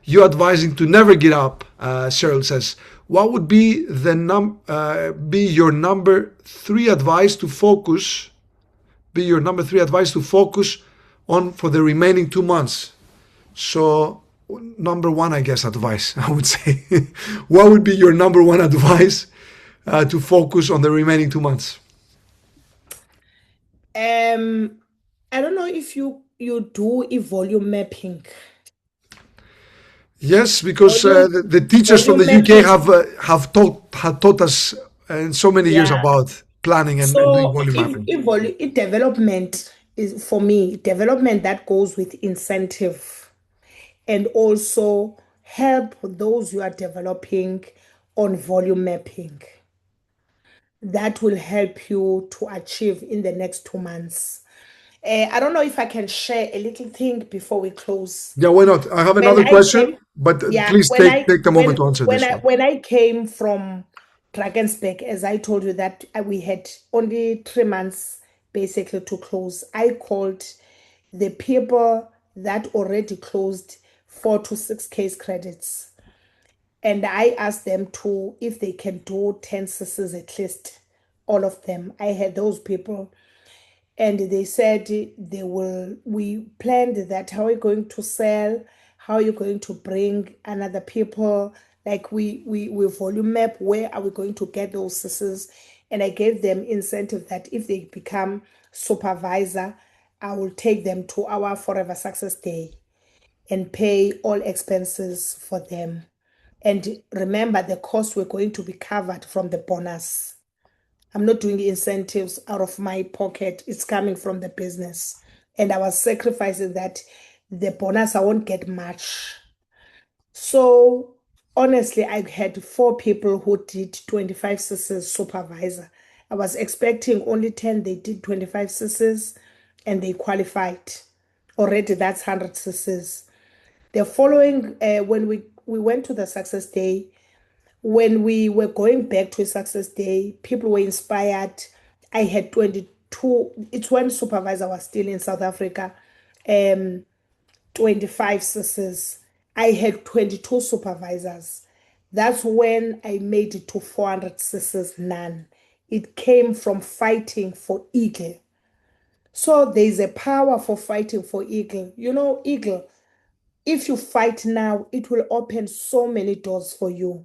you advising to never get up, Cheryl says, what would be be your number three advice to focus be your number three advice to focus on for the remaining 2 months? So, number one, I guess, advice, I would say. What would be your number one advice to focus on the remaining 2 months? Um, I don't know if you do a volume mapping. Yes, because Volume the teachers from volume the UK mapping. have taught us in so many years Yeah. about planning and doing So volume mapping. if development is for me, development that goes with incentive and also help those you are developing on volume mapping. That will help you to achieve in the next 2 months. I don't know if I can share a little thing before we close. Yeah, why not? I have When another I question, came, but yeah, please take the moment to answer this one. when I came from Drakensberg, as I told you that we had only 3 months basically to close. I called the people that already closed 4 to 6 case credits, and I asked them to if they can do 10 CCs at least. All of them. I had those people and they said they will we planned that how are you going to sell, how are you going to bring another people, like we volume map where are we going to get those sisters. And I gave them incentive that if they become supervisor, I will take them to our Forever Success Day and pay all expenses for them. And remember, the costs were going to be covered from the bonus. I'm not doing incentives out of my pocket. It's coming from the business. And I was sacrificing that the bonus, I won't get much. So honestly, I had 4 people who did 25 CCs supervisor. I was expecting only 10. They did 25 CCs and they qualified. Already that's 100 CCs. The following, when we went to the success day, when we were going back to a success day, people were inspired. I had 22, it's when supervisor was still in South Africa, 25 CCs. I had 22 supervisors. That's when I made it to 400 CCs, none. It came from fighting for Eagle. So there's a power for fighting for Eagle. You know, Eagle, if you fight now, it will open so many doors for you.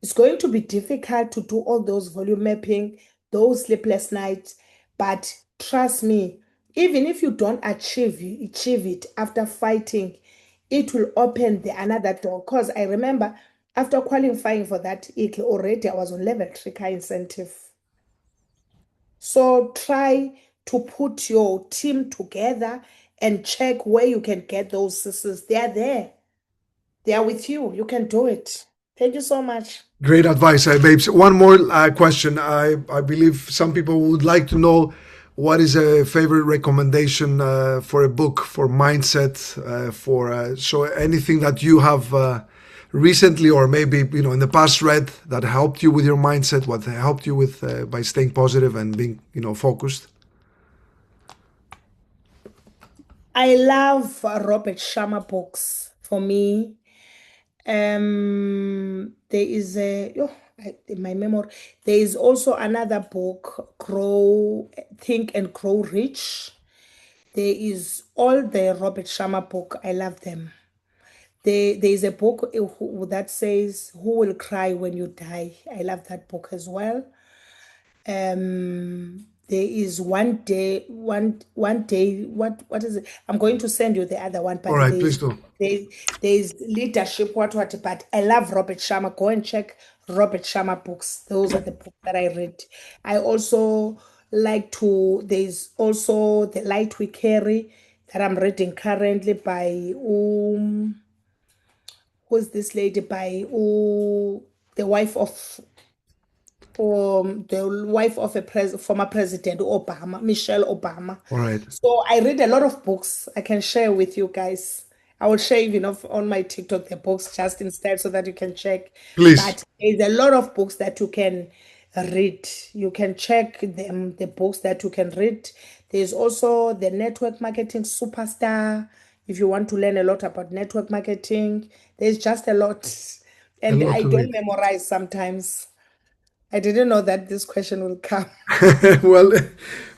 It's going to be difficult to do all those volume mapping, those sleepless nights, but trust me, even if you don't achieve it after fighting, it will open the another door. Because I remember after qualifying for that eagle already, I was on level 3 car incentive. So try to put your team together and check where you can get those sisters. They are there. They are with you. You can do it. Thank you so much. Great advice, babes. One more question. I believe some people would like to know what is a favorite recommendation for a book, for mindset, for so anything that you have recently or maybe in the past read that helped you with your mindset, what helped you with by staying positive and being focused? I love Robert Sharma books. For me, there is in my memory, there is also another book, Grow, Think and Grow Rich. There is all the Robert Sharma book. I love them. There is a book that says, "Who will cry when you die?" I love that book as well. There is one day, what is it? I'm going to send you the other one, All but right, please do. there, there's leadership, what, but I love Robert Sharma. Go and check Robert Sharma books. Those are the books that I read. I also like to, there's also The Light We Carry that I'm reading currently by who's this lady, by the wife of a former president, Obama, Michelle Obama. All right, So I read a lot of books I can share with you guys. I will share even on my TikTok the books just instead so that you can check. please. But there's a lot of books that you can read. You can check them, the books that you can read. There's also the Network Marketing Superstar. If you want to learn a lot about network marketing, there's just a lot. A And lot I to don't read. memorize sometimes. I didn't know that this question will come. Well,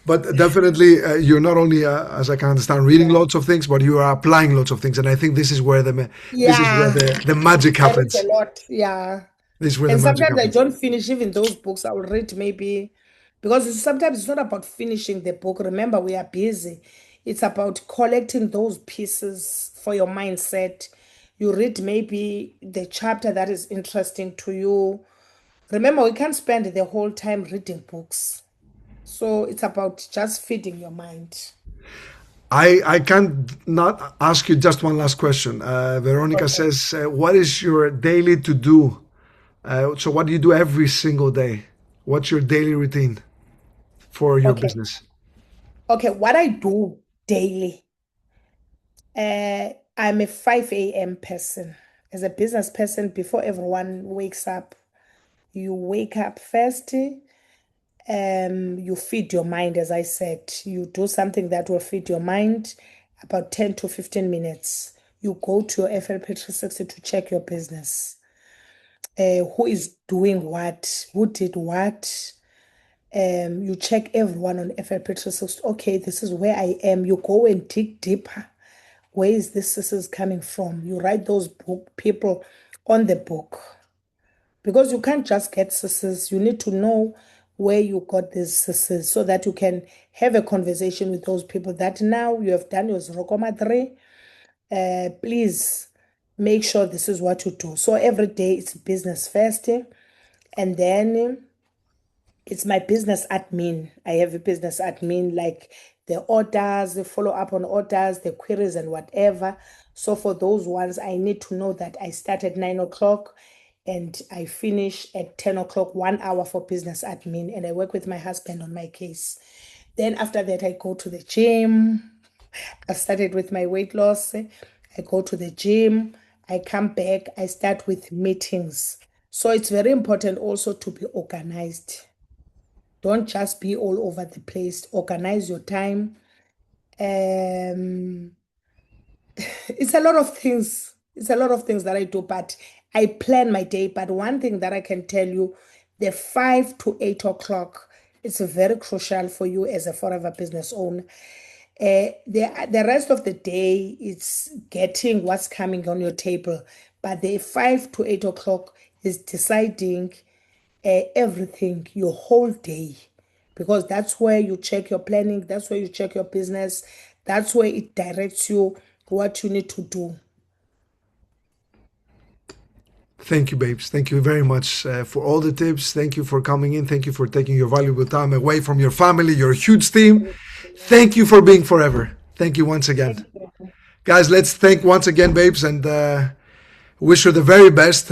but definitely you're not only, as I can understand, reading Yeah. lots of things, but you are applying lots of things, and I think this is where Yeah, the magic I read happens. a lot. Yeah. This is where the And magic sometimes I happens. don't finish even those books. I will read maybe because sometimes it's not about finishing the book. Remember, we are busy. It's about collecting those pieces for your mindset. You read maybe the chapter that is interesting to you. Remember, we can't spend the whole time reading books. So it's about just feeding your mind. I can't not ask you just one last question. Veronica Okay. says, "What is your daily to do?" So, what do you do every single day? What's your daily routine for your Okay. business? Okay. What I do daily. I'm a 5 a.m. person. As a business person, before everyone wakes up, you wake up first, you feed your mind, as I said. You do something that will feed your mind about 10 to 15 minutes. You go to your FLP 360 to check your business. Who is doing what? Who did what? You check everyone on FLP 360. Okay, this is where I am. You go and dig deeper. Where is this is coming from? You write those people on the book because you can't just get sisters. You need to know where you got these sisters so that you can have a conversation with those people that now you have done your Zrokoma 3. Please make sure this is what you do. So every day it's business first, and then it's my business admin. I have a business admin like the orders, the follow up on orders, the queries, and whatever. So for those ones, I need to know that I start at 9 o'clock and I finish at 10 o'clock, 1 hour for business admin, and I work with my husband on my case. Then after that, I go to the gym. I started with my weight loss. I go to the gym. I come back. I start with meetings. So it's very important also to be organized. Don't just be all over the place. Organize your time. Um, it's a lot of things. It's a lot of things that I do, but I plan my day. But one thing that I can tell you, the 5 to 8 o'clock, it's very crucial for you as a forever business owner. The rest of the day, it's getting what's coming on your table. But the 5 to 8 o'clock is deciding everything, your whole day, because that's where you check your planning, that's where you check your business, that's where it directs you what you need to do. Thank you, babes. Thank you very much for all the tips. Thank you for coming in. Thank you for taking your valuable time away from your family, your huge team. Thank you for being forever. Thank you once again. Thank you. Guys, let's thank once again, babes, and wish her the very best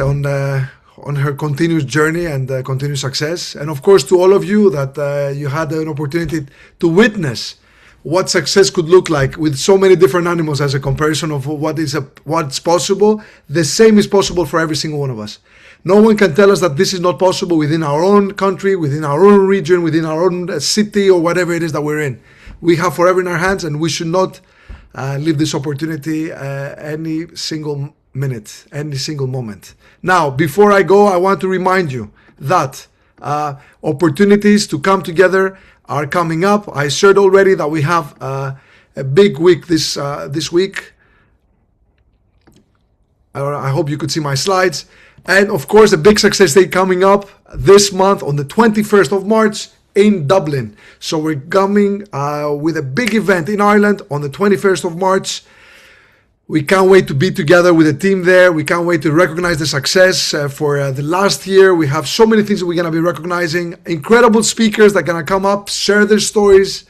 on her continuous journey and continuous success. And of course, to all of you that you had an opportunity to witness what success could look like with so many different animals as a comparison of what's possible. The same is possible for every single one of us. No one can tell us that this is not possible within our own country, within our own region, within our own city, or whatever it is that we're in. We have forever in our hands, and we should not leave this opportunity any single minute, any single moment. Now, before I go, I want to remind you that opportunities to come together are coming up. I shared already that we have a big week this week. I hope you could see my slides. And of course, a big success day coming up this month on the 21st of March in Dublin. So we're coming with a big event in Ireland on the 21st of March. We can't wait to be together with the team there. We can't wait to recognize the success for the last year. We have so many things that we're going to be recognizing. Incredible speakers that are going to come up, share their stories,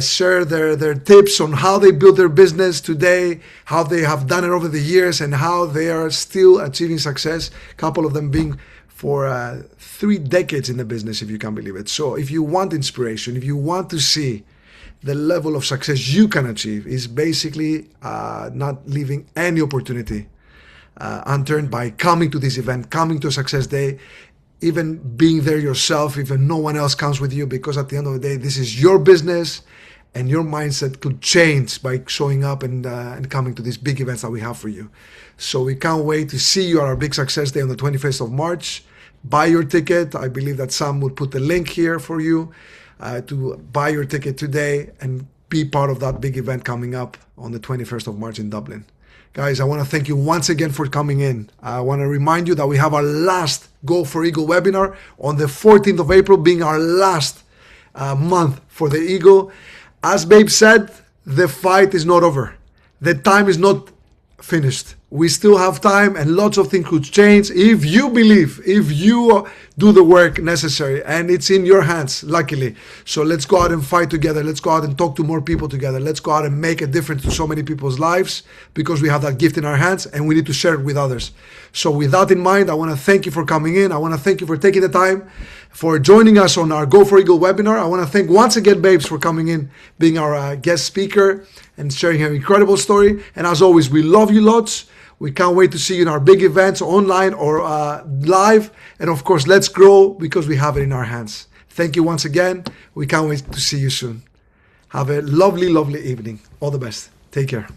share their tips on how they built their business today, how they have done it over the years, and how they are still achieving success. A couple of them being for 3 decades in the business, if you can believe it. So if you want inspiration, if you want to see the level of success you can achieve, is basically not leaving any opportunity unturned by coming to this event, coming to a success day, even being there yourself, even no one else comes with you, because at the end of the day, this is your business, and your mindset could change by showing up and coming to these big events that we have for you. So we can't wait to see you at our big success day on the 21st of March. Buy your ticket. I believe that Sam will put the link here for you to buy your ticket today and be part of that big event coming up on the 21st of March in Dublin. Guys, I want to thank you once again for coming in. I want to remind you that we have our last Go for Eagle webinar on the 14th of April, being our last month for the Eagle. As Babe said, the fight is not over. The time is not finished. We still have time, and lots of things could change if you believe, if you do the work necessary, and it's in your hands, luckily. So let's go out and fight together. Let's go out and talk to more people together. Let's go out and make a difference to so many people's lives, because we have that gift in our hands and we need to share it with others. So with that in mind, I want to thank you for coming in. I want to thank you for taking the time, for joining us on our Go for Eagle webinar. I want to thank once again Babes for coming in, being our guest speaker and sharing her incredible story. And as always, we love you lots. We can't wait to see you in our big events, online or live. And of course, let's grow, because we have it in our hands. Thank you once again. We can't wait to see you soon. Have a lovely, lovely evening. All the best. Take care.